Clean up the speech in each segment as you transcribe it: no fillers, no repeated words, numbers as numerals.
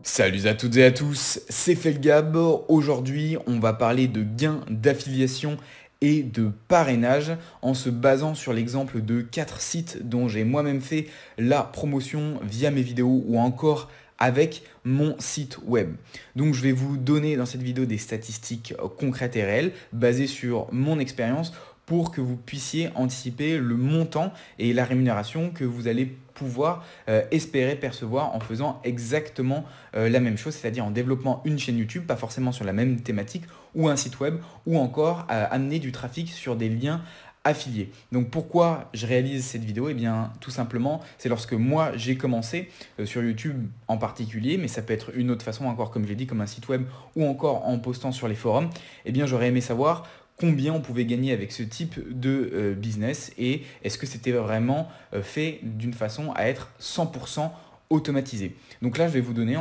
Salut à toutes et à tous, c'est Felgab. Aujourd'hui, on va parler de gains d'affiliation et de parrainage en se basant sur l'exemple de 4 sites dont j'ai moi-même fait la promotion via mes vidéos ou encore avec mon site web. Donc je vais vous donner dans cette vidéo des statistiques concrètes et réelles basées sur mon expérience pour que vous puissiez anticiper le montant et la rémunération que vous allez pouvoir espérer percevoir en faisant exactement la même chose, c'est-à-dire en développant une chaîne YouTube, pas forcément sur la même thématique, ou un site web, ou encore amener du trafic sur des liens affiliés. Donc pourquoi je réalise cette vidéo? Eh bien tout simplement, c'est lorsque moi j'ai commencé sur YouTube en particulier, mais ça peut être une autre façon encore comme j'ai dit, comme un site web ou encore en postant sur les forums, eh bien j'aurais aimé savoir combien on pouvait gagner avec ce type de business et est-ce que c'était vraiment fait d'une façon à être 100% automatisé. Donc là, je vais vous donner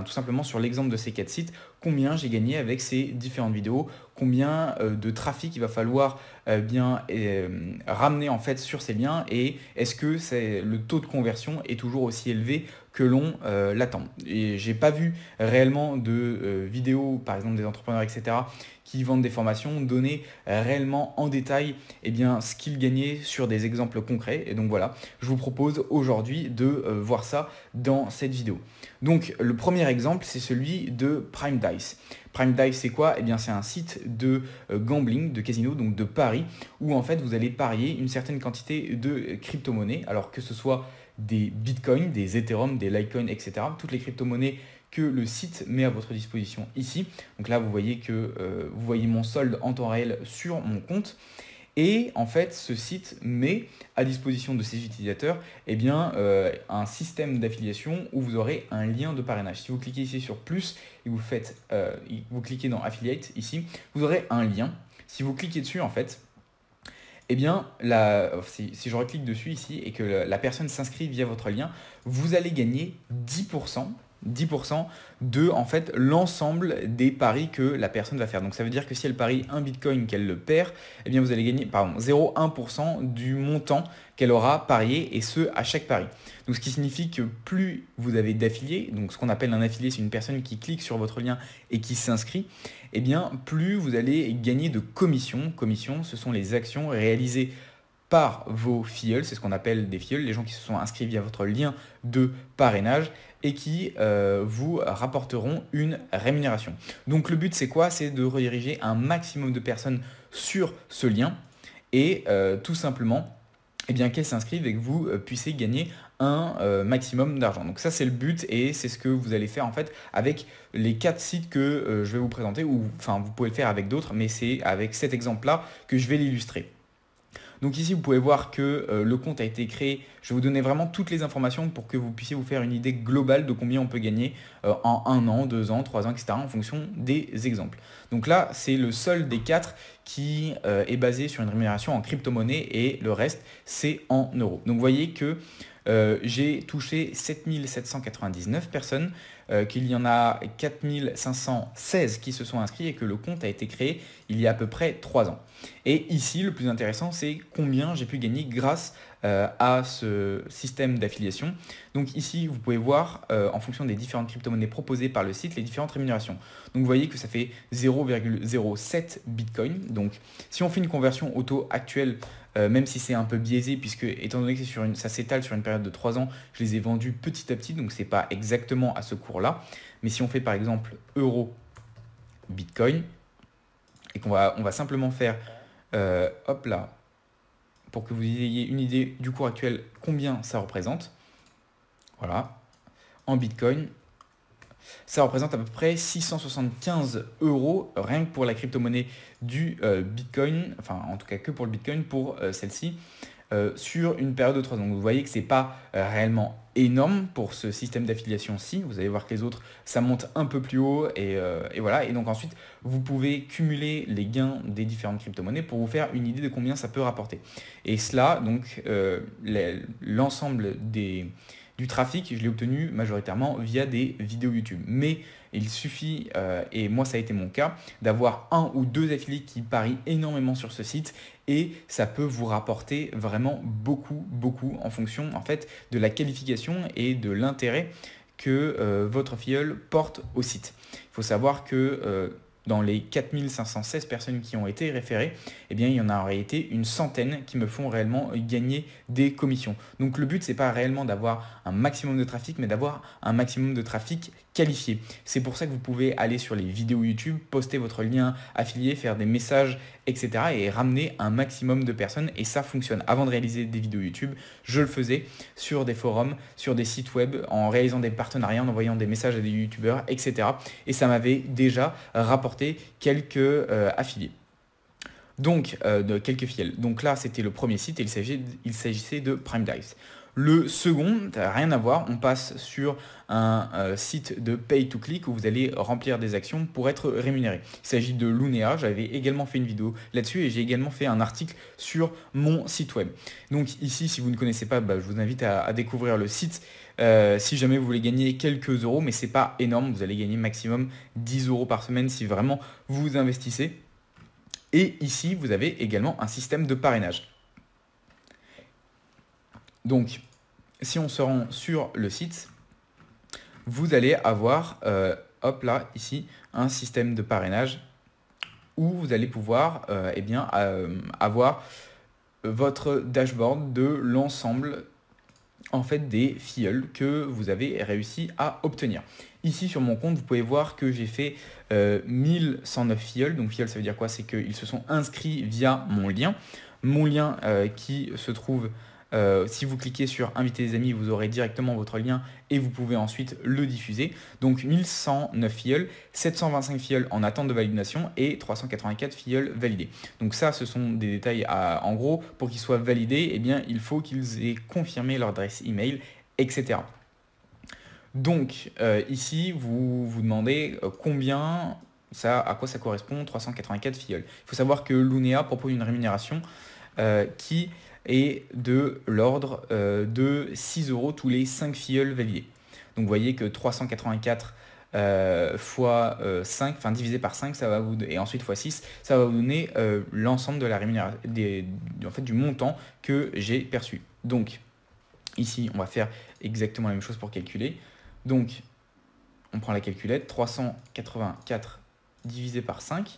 tout simplement sur l'exemple de ces 4 sites, combien j'ai gagné avec ces différentes vidéos, combien de trafic il va falloir ramener en fait sur ces liens et est-ce que le taux de conversion est toujours aussi élevé que l'on l'attend. Et j'ai pas vu réellement de vidéos, par exemple des entrepreneurs, etc., qui vendent des formations, donner réellement en détail ce qu'ils gagnaient sur des exemples concrets. Et donc voilà, je vous propose aujourd'hui de voir ça dans cette vidéo. Donc le premier exemple, c'est celui de Prime Dice. Prime Dice, c'est quoi? Eh bien, c'est un site de gambling, de casino, donc de paris, où en fait vous allez parier une certaine quantité de crypto-monnaies, alors que ce soit des bitcoins, des ethereum, des litecoin, etc. Toutes les crypto-monnaies que le site met à votre disposition ici. Donc là, vous voyez que vous voyez mon solde en temps réel sur mon compte. Et en fait, ce site met à disposition de ses utilisateurs un système d'affiliation où vous aurez un lien de parrainage. Si vous cliquez ici sur plus et vous cliquez dans Affiliate ici, vous aurez un lien. Si vous cliquez dessus, en fait, si je reclique dessus ici et que la personne s'inscrit via votre lien, vous allez gagner 10% de en fait l'ensemble des paris que la personne va faire. Donc ça veut dire que si elle parie un bitcoin qu'elle le perd, vous allez gagner 0,1% du montant qu'elle aura parié et ce à chaque pari. Donc ce qui signifie que plus vous avez d'affiliés, donc ce qu'on appelle un affilié, c'est une personne qui clique sur votre lien et qui s'inscrit, plus vous allez gagner de commissions. Commissions, ce sont les actions réalisées par vos filleuls, c'est ce qu'on appelle des filleuls, les gens qui se sont inscrits via votre lien de parrainage et qui vous rapporteront une rémunération. Donc le but c'est quoi? C'est de rediriger un maximum de personnes sur ce lien et tout simplement qu'elles s'inscrivent et que vous puissiez gagner un maximum d'argent. Donc ça c'est le but et c'est ce que vous allez faire en fait avec les 4 sites que je vais vous présenter, ou enfin vous pouvez le faire avec d'autres, mais c'est avec cet exemple là que je vais l'illustrer. Donc ici, vous pouvez voir que le compte a été créé. Je vais vous donner vraiment toutes les informations pour que vous puissiez vous faire une idée globale de combien on peut gagner en 1 an, 2 ans, 3 ans, etc. en fonction des exemples. Donc là, c'est le seul des 4 qui est basé sur une rémunération en crypto-monnaie et le reste, c'est en euros. Donc vous voyez que j'ai touché 7799 personnes, qu'il y en a 4516 qui se sont inscrits et que le compte a été créé il y a à peu près 3 ans. Et ici, le plus intéressant, c'est combien j'ai pu gagner grâce à ce système d'affiliation. Donc ici, vous pouvez voir en fonction des différentes crypto-monnaies proposées par le site, les différentes rémunérations. Donc vous voyez que ça fait 0,07 Bitcoin. Donc si on fait une conversion au taux actuel, même si c'est un peu biaisé, puisque étant donné que ça s'étale sur une période de 3 ans, je les ai vendus petit à petit, donc ce n'est pas exactement à ce cours-là. Mais si on fait par exemple euro Bitcoin, et on va simplement faire, hop là, pour que vous ayez une idée du cours actuel, combien ça représente. Voilà, en Bitcoin, ça représente à peu près 675 euros, rien que pour la crypto-monnaie du Bitcoin, enfin en tout cas que pour le Bitcoin, pour celle-ci, sur une période de 3 ans. Donc vous voyez que ce n'est pas réellement énorme pour ce système d'affiliation-ci. Vous allez voir que les autres, ça monte un peu plus haut et voilà. Et donc ensuite, vous pouvez cumuler les gains des différentes crypto-monnaies pour vous faire une idée de combien ça peut rapporter. Et cela, donc, l'ensemble du trafic, je l'ai obtenu majoritairement via des vidéos YouTube. Mais il suffit, et moi ça a été mon cas, d'avoir 1 ou 2 affiliés qui parient énormément sur ce site et ça peut vous rapporter vraiment beaucoup en fonction en fait de la qualification et de l'intérêt que votre filleul porte au site. Il faut savoir que dans les 4516 personnes qui ont été référées, eh bien, il y en a en réalité une centaine qui me font réellement gagner des commissions. Donc le but, c'est pas réellement d'avoir un maximum de trafic, mais d'avoir un maximum de trafic qualifié. C'est pour ça que vous pouvez aller sur les vidéos YouTube, poster votre lien affilié, faire des messages, etc. et ramener un maximum de personnes. Et ça fonctionne. Avant de réaliser des vidéos YouTube, je le faisais sur des forums, sur des sites web, en réalisant des partenariats, en envoyant des messages à des youtubeurs, etc. Et ça m'avait déjà rapporté quelques affiliés. Donc, de quelques filiales. Donc là, c'était le premier site et il s'agissait de Prime Dice. Le second, rien à voir, on passe sur un site de pay to click où vous allez remplir des actions pour être rémunéré. Il s'agit de Lunea, j'avais également fait une vidéo là-dessus et j'ai également fait un article sur mon site web. Donc ici, si vous ne connaissez pas, je vous invite à découvrir le site. Si jamais vous voulez gagner quelques euros, mais c'est pas énorme, vous allez gagner maximum 10 euros par semaine si vraiment vous investissez. Et ici, vous avez également un système de parrainage. Donc, si on se rend sur le site, vous allez avoir, hop là, ici, un système de parrainage où vous allez pouvoir avoir votre dashboard de l'ensemble en fait des filleuls que vous avez réussi à obtenir. Ici sur mon compte, vous pouvez voir que j'ai fait 1109 filleuls. Donc filleuls, ça veut dire quoi? C'est qu'ils se sont inscrits via mon lien. Mon lien qui se trouve, si vous cliquez sur inviter des amis, vous aurez directement votre lien et vous pouvez ensuite le diffuser. Donc 1109 filleuls, 725 filleuls en attente de validation et 384 filleuls validés. Donc ça, ce sont des détails en gros, pour qu'ils soient validés, eh bien, il faut qu'ils aient confirmé leur adresse email, etc. Donc ici, vous vous demandez combien, à quoi ça correspond, 384 filleuls. Il faut savoir que Lunea propose une rémunération qui est de l'ordre de 6 euros tous les 5 filleuls validés. Donc vous voyez que 384 fois 5, enfin divisé par 5, ça va vous, et ensuite fois 6, ça va vous donner l'ensemble de la rémunération, du montant que j'ai perçu. Donc ici, on va faire exactement la même chose pour calculer. Donc, on prend la calculette, 384 divisé par 5,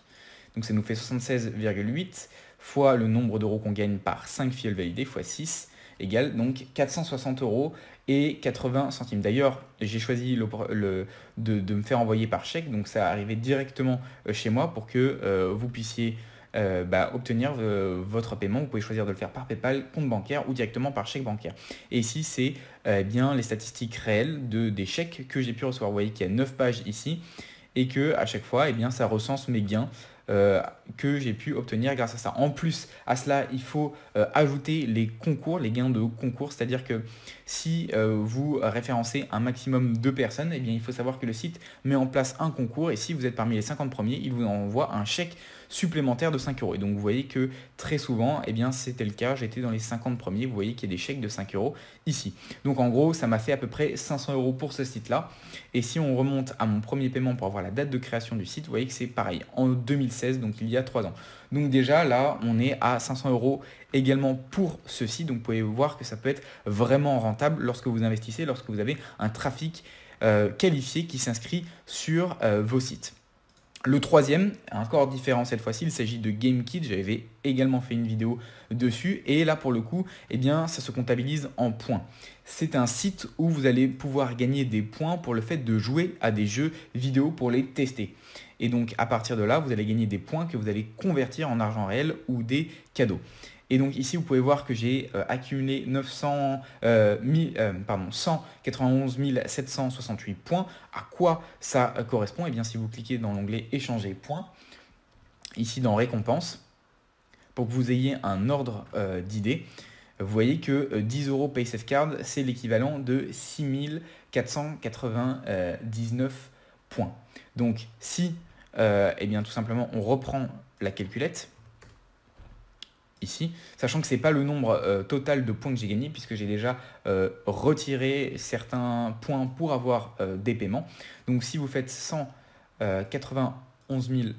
donc ça nous fait 76,8 fois le nombre d'euros qu'on gagne par 5 filleuls validés fois 6 égale donc 460 euros et 80 centimes. D'ailleurs, j'ai choisi de me faire envoyer par chèque, donc ça arrivait directement chez moi pour que vous puissiez obtenir votre paiement. Vous pouvez choisir de le faire par PayPal, compte bancaire ou directement par chèque bancaire. Et ici, c'est bien les statistiques réelles des chèques que j'ai pu recevoir. Vous voyez qu'il y a 9 pages ici et que à chaque fois, ça recense mes gains que j'ai pu obtenir grâce à ça. En plus, à cela, il faut ajouter les concours, les gains de concours, c'est-à-dire que si vous référencez un maximum de personnes, il faut savoir que le site met en place un concours et si vous êtes parmi les 50 premiers, il vous envoie un chèque supplémentaire de 5 euros. Et donc vous voyez que très souvent, c'était le cas, j'étais dans les 50 premiers, vous voyez qu'il y a des chèques de 5 euros ici. Donc en gros, ça m'a fait à peu près 500 euros pour ce site-là. Et si on remonte à mon premier paiement pour avoir la date de création du site, vous voyez que c'est pareil, en 2016, donc il y a 3 ans. Donc déjà là, on est à 500 euros également pour ce site. Donc vous pouvez voir que ça peut être vraiment rentable lorsque vous investissez, lorsque vous avez un trafic qualifié qui s'inscrit sur vos sites. Le troisième, encore différent cette fois-ci, il s'agit de GameKit. J'avais également fait une vidéo dessus et là pour le coup, ça se comptabilise en points. C'est un site où vous allez pouvoir gagner des points pour le fait de jouer à des jeux vidéo pour les tester. Et donc à partir de là, vous allez gagner des points que vous allez convertir en argent réel ou des cadeaux. Et donc ici, vous pouvez voir que j'ai accumulé 191 768 points. À quoi ça correspond? Si vous cliquez dans l'onglet échanger points, ici dans récompense, pour que vous ayez un ordre d'idée, vous voyez que 10 euros PaySafeCard, c'est l'équivalent de 6499 points. Donc si, tout simplement, on reprend la calculette, ici, sachant que ce n'est pas le nombre total de points que j'ai gagné puisque j'ai déjà retiré certains points pour avoir des paiements. Donc si vous faites 191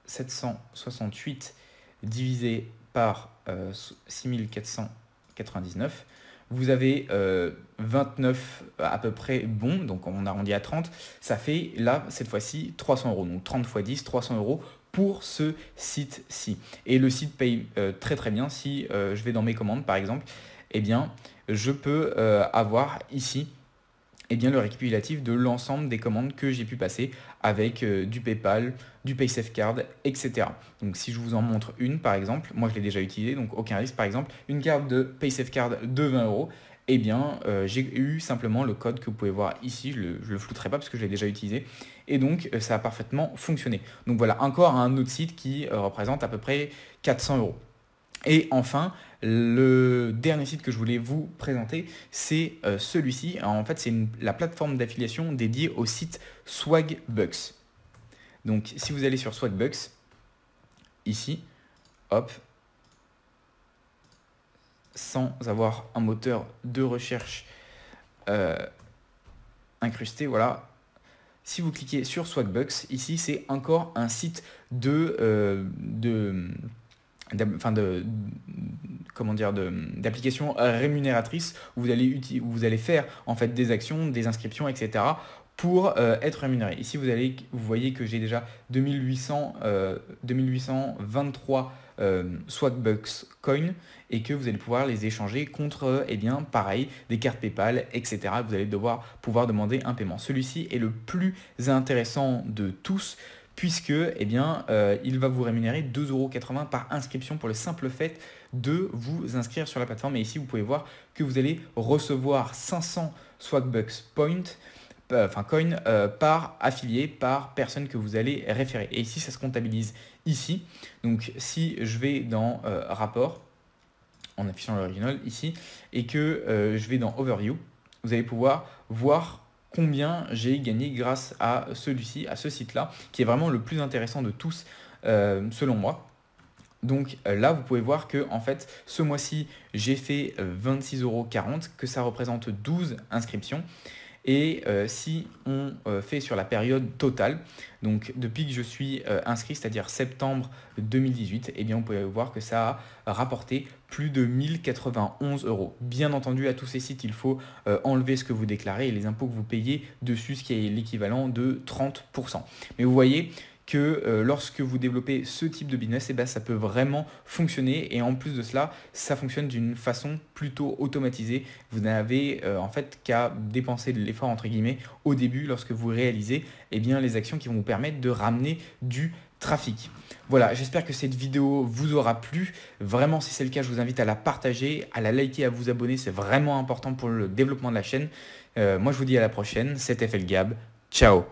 768 divisé par 6499, vous avez 29 à peu près bons, donc on arrondit à 30, ça fait là, cette fois-ci, 300 euros. Donc 30 x 10, 300 euros pour ce site-ci. Et le site paye très très bien. Si je vais dans mes commandes, par exemple, eh bien, je peux avoir ici eh bien, le récapitulatif de l'ensemble des commandes que j'ai pu passer avec du PayPal, du PaySafeCard, etc. Donc si je vous en montre une par exemple, moi je l'ai déjà utilisé, donc aucun risque. Par exemple, une carte de PaySafeCard de 20 euros, eh bien j'ai eu simplement le code que vous pouvez voir ici, je le flouterai pas parce que je l'ai déjà utilisé, et donc ça a parfaitement fonctionné. Donc voilà, encore un autre site qui représente à peu près 400 euros. Et enfin, le dernier site que je voulais vous présenter, c'est celui-ci. En fait, c'est la plateforme d'affiliation dédiée au site Swagbucks. Donc, si vous allez sur Swagbucks, ici, hop, sans avoir un moteur de recherche incrusté, voilà. Si vous cliquez sur Swagbucks, ici, c'est encore un site d'applications rémunératrices où vous allez faire en fait des actions, des inscriptions, etc. pour être rémunéré. Ici, vous voyez que j'ai déjà 2823 Swagbucks coins et que vous allez pouvoir les échanger contre, eh bien, pareil, des cartes PayPal, etc. Vous allez pouvoir demander un paiement. Celui-ci est le plus intéressant de tous, puisque eh bien, il va vous rémunérer 2,80 € par inscription pour le simple fait de vous inscrire sur la plateforme. Et ici, vous pouvez voir que vous allez recevoir 500 Swagbucks coin par affilié, par personne que vous allez référer. Et ici, ça se comptabilise ici. Donc, si je vais dans rapport, en affichant l'original ici, et que je vais dans Overview, vous allez pouvoir voir combien j'ai gagné grâce à celui-ci, à ce site-là, qui est vraiment le plus intéressant de tous, selon moi. Donc là, vous pouvez voir que en fait, ce mois-ci, j'ai fait 26,40 €, que ça représente 12 inscriptions. Et si on fait sur la période totale, donc depuis que je suis inscrit, c'est-à-dire septembre 2018, eh bien vous pouvez voir que ça a rapporté plus de 1091 €. Bien entendu, à tous ces sites, il faut enlever ce que vous déclarez et les impôts que vous payez dessus, ce qui est l'équivalent de 30%. Mais vous voyez que lorsque vous développez ce type de business, eh ben, ça peut vraiment fonctionner, et en plus de cela, ça fonctionne d'une façon plutôt automatisée. Vous n'avez en fait qu'à dépenser de l'effort entre guillemets au début lorsque vous réalisez eh bien, les actions qui vont vous permettre de ramener du trafic. Voilà, j'espère que cette vidéo vous aura plu. Vraiment, si c'est le cas, je vous invite à la partager, à la liker, à vous abonner. C'est vraiment important pour le développement de la chaîne. Moi, je vous dis à la prochaine. C'était FL Gab. Ciao.